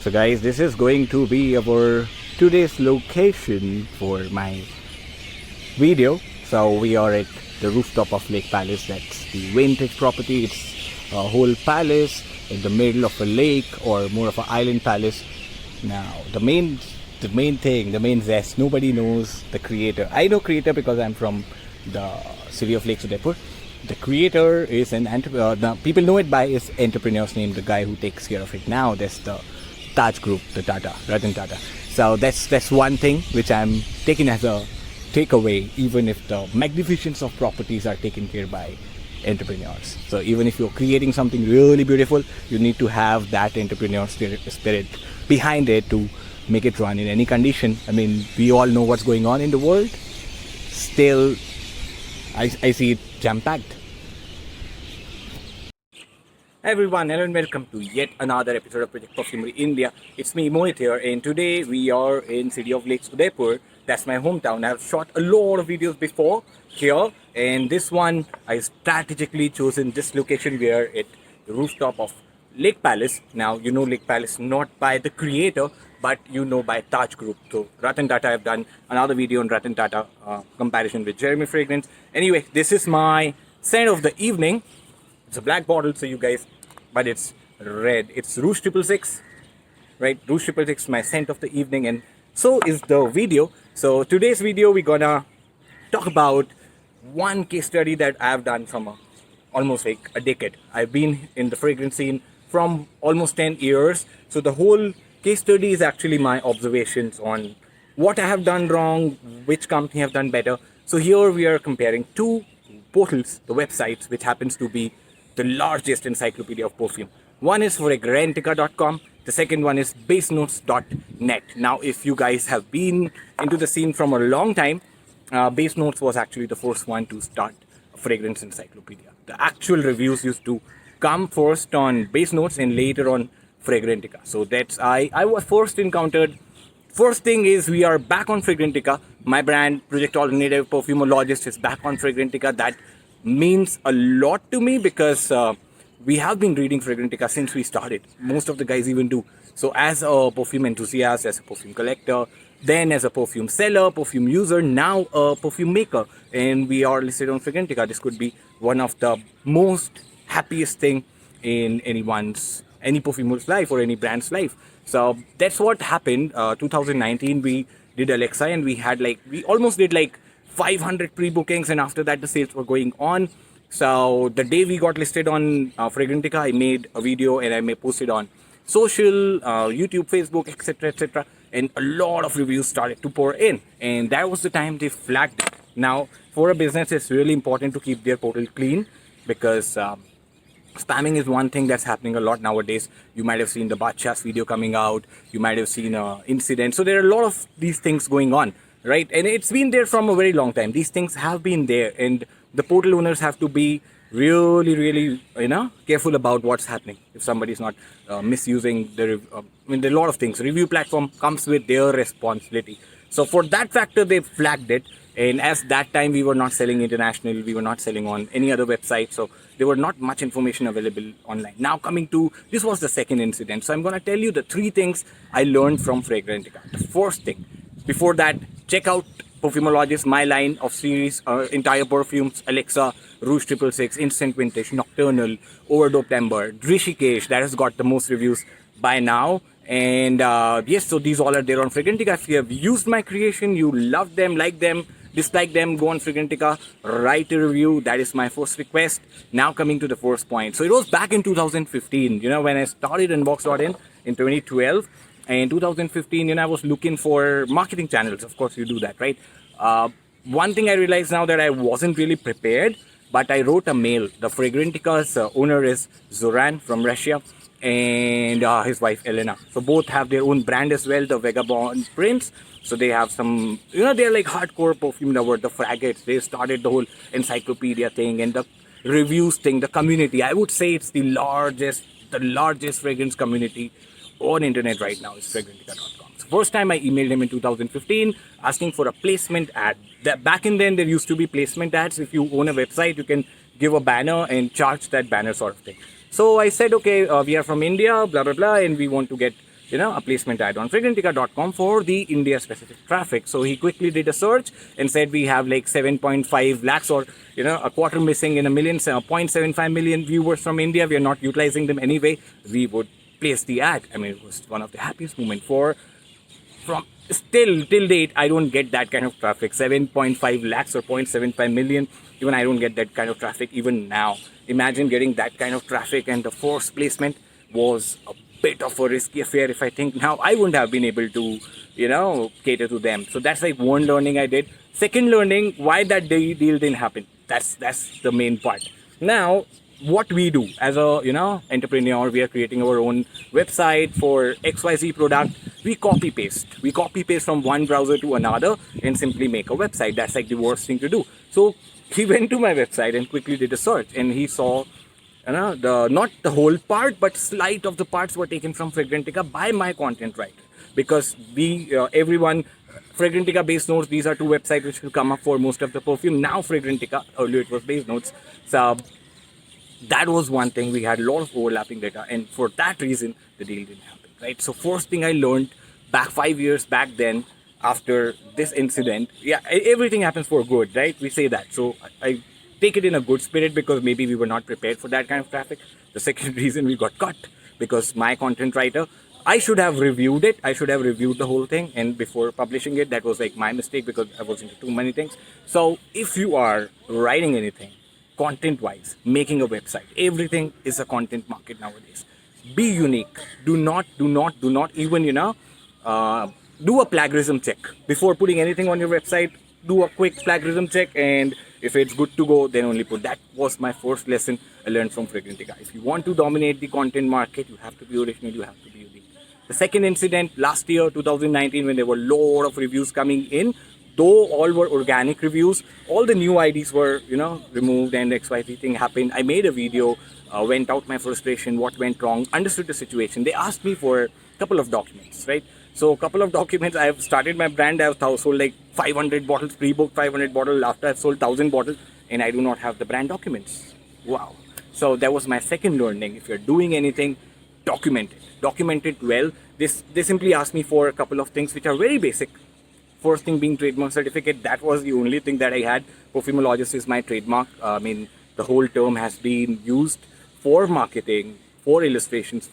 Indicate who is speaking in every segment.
Speaker 1: So guys, this is going to be our today's location for my video. So we are at the rooftop of Lake Palace. That's the vintage property. It's a whole palace in the middle of a lake, or more of an island palace. Now the main zest, nobody knows the creator. I know creator because I'm from the city of Lake Udaipur. The creator is an entrepreneur. People know it by his entrepreneur's name, the guy who takes care of it now. That's the Taj Group, the Ratan Tata. So that's one thing which I'm taking as a takeaway, even if the magnificence of properties are taken care by entrepreneurs. So even if you're creating something really beautiful, you need to have that entrepreneur spirit behind it to make it run in any condition. I mean, we all know what's going on in the world. Still, I see it jam-packed. Hi everyone, hello and welcome to yet another episode of Project Perfumery India. It's me Mohit here, and today we are in city of Lake Udaipur. That's my hometown. I've shot a lot of videos before here, and this one I strategically chosen this location where at the rooftop of Lake Palace. Now you know Lake Palace not by the creator, but you know by Taj Group. So Ratan Tata, I've done another video on Ratan Tata comparison with Jeremy Fragrance. Anyway, this is my scent of the evening. It's a black bottle, so you guys, but it's red. It's Rouge 666, right? Rouge 666, my scent of the evening, and so is the video. So today's video, we're gonna talk about one case study that I've done from almost like a decade. I've been in the fragrance scene from almost 10 years. So the whole case study is actually my observations on what I have done wrong, which company have done better. So here we are comparing two portals, the websites, which happens to be the largest encyclopedia of perfume. One is Fragrantica.com, the second one is basenotes.net. Now, if you guys have been into the scene from a long time, Base Notes was actually the first one to start a fragrance encyclopedia. The actual reviews used to come first on Base Notes and later on Fragrantica. So that's I was first encountered. First thing is we are back on Fragrantica. My brand, Project Alternative Perfumologist, is back on Fragrantica. That means a lot to me because we have been reading Fragrantica since we started. Most of the guys even do. So as a perfume enthusiast, as a perfume collector, then as a perfume seller, perfume user, now a perfume maker, and we are listed on Fragrantica. This could be one of the most happiest thing in any perfumer's life or any brand's life. So that's what happened. 2019 we did Alexa, and we almost did like 500 pre-bookings, and after that the sales were going on. So the day we got listed on Fragrantica, I made a video and I posted on social, YouTube, Facebook, etc., and a lot of reviews started to pour in, and that was the time they flagged it. Now for a business, it's really important to keep their portal clean, because spamming is one thing that's happening a lot nowadays. You might have seen the Badshah's video coming out, you might have seen an incident. So there are a lot of these things going on, right? And it's been there from a very long time. These things have been there, and the portal owners have to be really careful about what's happening. If somebody is not misusing the there are a lot of things. Review platform comes with their responsibility. So for that factor, they flagged it. And as that time we were not selling international, we were not selling on any other website, so there were not much information available online. Now coming to, this was the second incident. So I'm going to tell you the three things I learned from Fragrantica. The first thing, before that, check out Perfumologist, my line of series, entire perfumes, Alexa, Rouge 666, Instant Vintage, Nocturnal, Overdoped Amber, Drishikesh, that has got the most reviews by now. And yes, so these all are there on Fragrantica. If you have used my creation, you love them, like them, dislike them, go on Fragrantica, write a review. That is my first request. Now coming to the first point. So it was back in 2015, when I started Unbox.in in 2012. And in 2015, I was looking for marketing channels. Of course, you do that, right? One thing I realized now that I wasn't really prepared, but I wrote a mail. The Fragrantica's owner is Zoran from Russia, and his wife Elena. So both have their own brand as well, the Vagabond Prince. So they have some, they're like hardcore perfume lover, the Fragates. They started the whole encyclopedia thing and the reviews thing, the community. I would say it's the largest fragrance community on internet right now is Fragrantica.com. So first time I emailed him in 2015 asking for a placement ad. Back in then there used to be placement ads. If you own a website, you can give a banner and charge that banner sort of thing. So I said, okay, we are from India, blah, blah, blah, and we want to get a placement ad on Fragrantica.com for the India specific traffic. So he quickly did a search and said we have like 7.5 lakhs or a quarter missing in a million, 0.75 million viewers from India. We are not utilizing them anyway. We would place the ad. I mean, it was one of the happiest moments from still till date. I don't get that kind of traffic, 7.5 lakhs or 0.75 million. Even I don't get that kind of traffic even now. Imagine getting that kind of traffic, and the force placement was a bit of a risky affair. If I think now, I wouldn't have been able to cater to them. So that's like one learning I did. Second learning, why that deal didn't happen. That's the main part. Now what we do as a entrepreneur, we are creating our own website for XYZ product. We copy paste from one browser to another and simply make a website. That's like the worst thing to do. So he went to my website and quickly did a search, and he saw not the whole part, but slight of the parts were taken from Fragrantica by my content writer, because everyone, Fragrantica Base Notes, these are two websites which will come up for most of the perfume. Now Fragrantica, earlier it was Base Notes. So that was one thing. We had a lot of overlapping data, and for that reason the deal didn't happen, right? So first thing I learned back 5 years back then, after this incident, everything happens for good, right? We say that. So I take it in a good spirit, because maybe we were not prepared for that kind of traffic. The second reason, we got cut because my content writer, I should have reviewed it. I should have reviewed the whole thing, and before publishing it, that was like my mistake, because I was into too many things. So if you are writing anything content wise, making a website, everything is a content market nowadays. Be unique. Do not even do a plagiarism check before putting anything on your website. Do a quick plagiarism check, and if it's good to go, then only put. That was my first lesson I learned from Fragrantica. If you want to dominate the content market, you have to be original, you have to be unique. The second incident last year, 2019, when there were a lot of reviews coming in, though all were organic reviews, all the new IDs were removed, and XYZ thing happened. I made a video, went out my frustration, what went wrong, understood the situation. They asked me for a couple of documents, right? So a couple of documents. I have started my brand. I have sold like 500 bottles, pre-booked 500 bottles. After I've sold 1,000 bottles, and I do not have the brand documents. Wow. So that was my second learning. If you're doing anything, document it well. They simply asked me for a couple of things which are very basic. First thing being trademark certificate. That was the only thing that I had. Perfumologist is my trademark. I mean, the whole term has been used for marketing, for illustrations,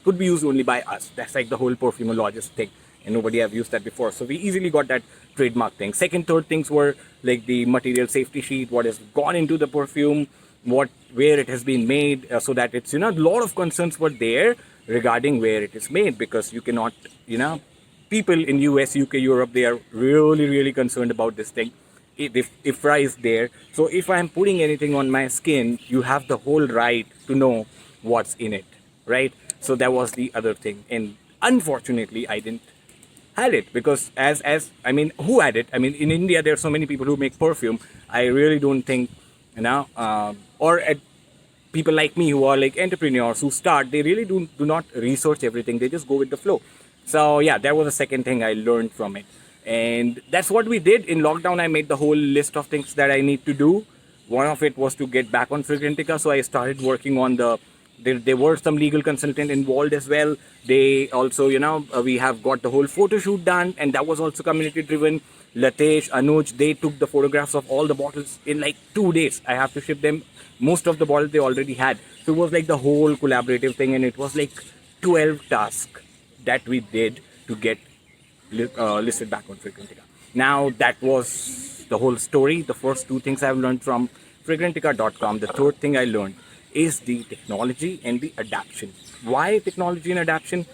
Speaker 1: could be used only by us. That's like the whole perfumologist thing, and nobody have used that before. So we easily got that trademark thing. Second, third things were like the material safety sheet, what has gone into the perfume, where it has been made, so that it's a lot of concerns were there regarding where it is made, because you cannot people in US, UK, Europe, they are really concerned about this thing. If IFRA is there, so if I'm putting anything on my skin, you have the whole right to know what's in it, right? So that was the other thing, and unfortunately I didn't had it, because as I mean, who had it? I mean, in India there are so many people who make perfume. I really don't think people like me who are like entrepreneurs who start, they really do not research everything. They just go with the flow. So yeah, that was the second thing I learned from it, and that's what we did in lockdown. I made the whole list of things that I need to do. One of it was to get back on Fragrantica, so I started working on there were some legal consultant involved as well. They also, we have got the whole photo shoot done, and that was also community driven. Latesh, Anuj, they took the photographs of all the bottles in like 2 days. I have to ship them. Most of the bottles they already had. So it was like the whole collaborative thing, and it was like 12 tasks that we did to get listed back on Fragrantica. Now that was the whole story. The first two things I've learned from Fragrantica.com. The third thing I learned is the technology and the adaption. Why technology and adaption?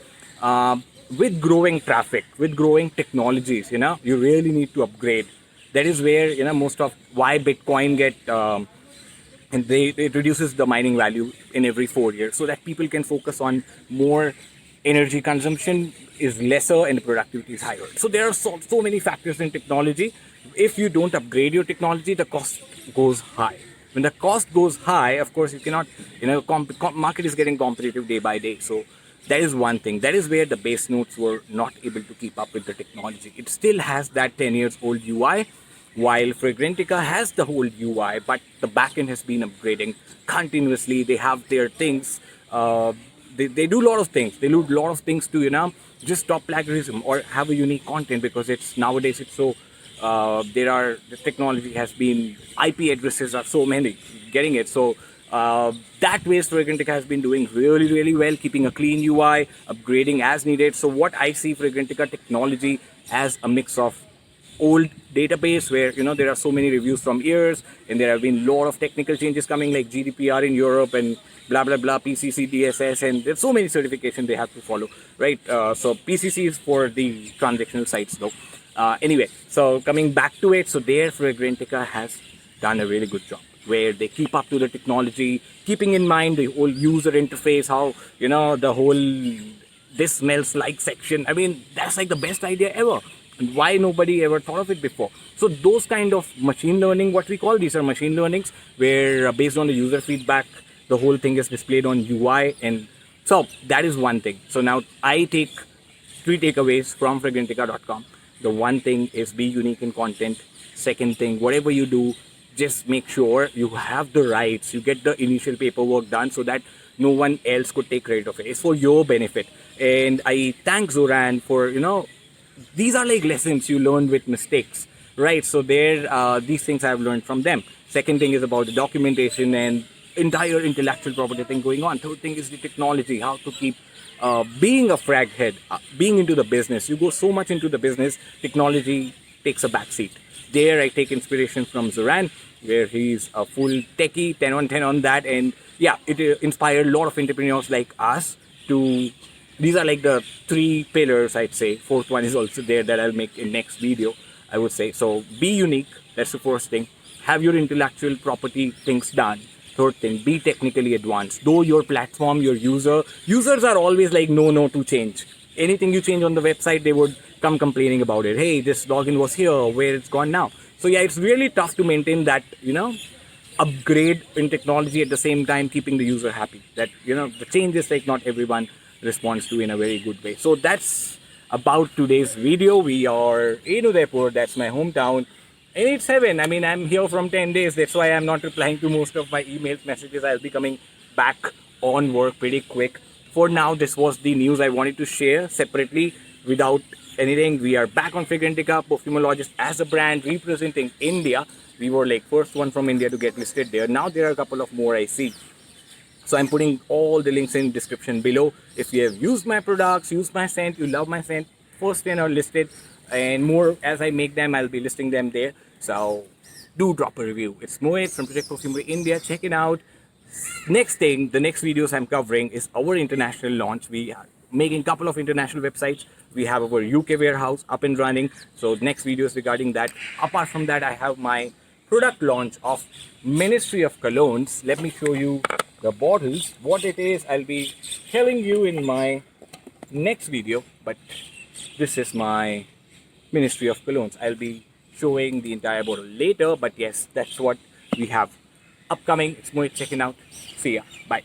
Speaker 1: With growing traffic, with growing technologies, you really need to upgrade. That is where most of why Bitcoin and it reduces the mining value in every 4 years, so that people can focus on more. Energy consumption is lesser and the productivity is higher. So there are so many factors in technology. If you don't upgrade your technology, the cost goes high. When the cost goes high, of course, you cannot, market is getting competitive day by day. So that is one thing. That is where the base notes were not able to keep up with the technology. It still has that 10 years old UI, while Fragrantica has the whole UI, but the backend has been upgrading continuously. They have their things. they do a lot of things. They do a lot of things to, just stop plagiarism or have a unique content, because it's nowadays it's so, the technology has been, IP addresses are so many getting it. So that ways Fragrantica has been doing really, really well, keeping a clean UI, upgrading as needed. So what I see Fragrantica technology as a mix of old database where, there are so many reviews from years, and there have been a lot of technical changes coming, like GDPR in Europe and blah blah blah, PCC, DSS, and there's so many certifications they have to follow, right? So PCC is for the transactional sites though. Anyway, so coming back to it, so there Fragrantica has done a really good job where they keep up to the technology, keeping in mind the whole user interface, how, the whole this smells like section. I mean, that's like the best idea ever. And why nobody ever thought of it before? So those kind of machine learning, what we call, these are machine learnings, where based on the user feedback, the whole thing is displayed on UI. And so that is one thing. So now I take 3 takeaways from Fragrantica.com. The one thing is be unique in content. Second thing, whatever you do, just make sure you have the rights, you get the initial paperwork done so that no one else could take credit of it. It's for your benefit. And I thank Zoran for, these are like lessons you learn with mistakes, right? So there, these things I've learned from them. Second thing is about the documentation and entire intellectual property thing going on. Third thing is the technology, how to keep being a frag head, being into the business. You go so much into the business, technology takes a back seat. There I take inspiration from Zoran, where he's a full techie, 10 on 10 on that. And yeah, it inspired a lot of entrepreneurs like us to, these are like the 3 pillars, I'd say. Fourth one is also there that I'll make in next video, I would say. So be unique, that's the first thing. Have your intellectual property things done. Third thing, be technically advanced. Though your platform, your users are always like, no to change. Anything you change on the website, they would come complaining about it. Hey, this login was here, where it's gone now. So yeah, it's really tough to maintain that, upgrade in technology at the same time keeping the user happy. That, the changes like not everyone responds to in a very good way. So that's about today's video. We are in Udaipur, that's my hometown. And it's heaven. I mean, I'm here from 10 days. That's why I'm not replying to most of my emails, messages. I'll be coming back on work pretty quick. For now, this was the news I wanted to share separately without anything. We are back on Fragrantica, Perfumologist as a brand representing India. We were like first one from India to get listed there. Now there are a couple of more I see. So I'm putting all the links in description below. If you have used my products, used my scent, you love my scent, first 10 are listed, and more as I make them, I'll be listing them there. So do drop a review. It's Mohit from Project Perfumery India. Check it out. Next thing, the next videos I'm covering is our international launch. We are making a couple of international websites. We have our UK warehouse up and running. So next videos regarding that. Apart from that, I have my product launch of Ministry of Colognes. Let me show you the bottles. What it is, I'll be telling you in my next video. But this is my Ministry of Colognes. I'll be showing the entire bottle later. But yes, that's what we have upcoming. It's Mohit checking out. See ya. Bye.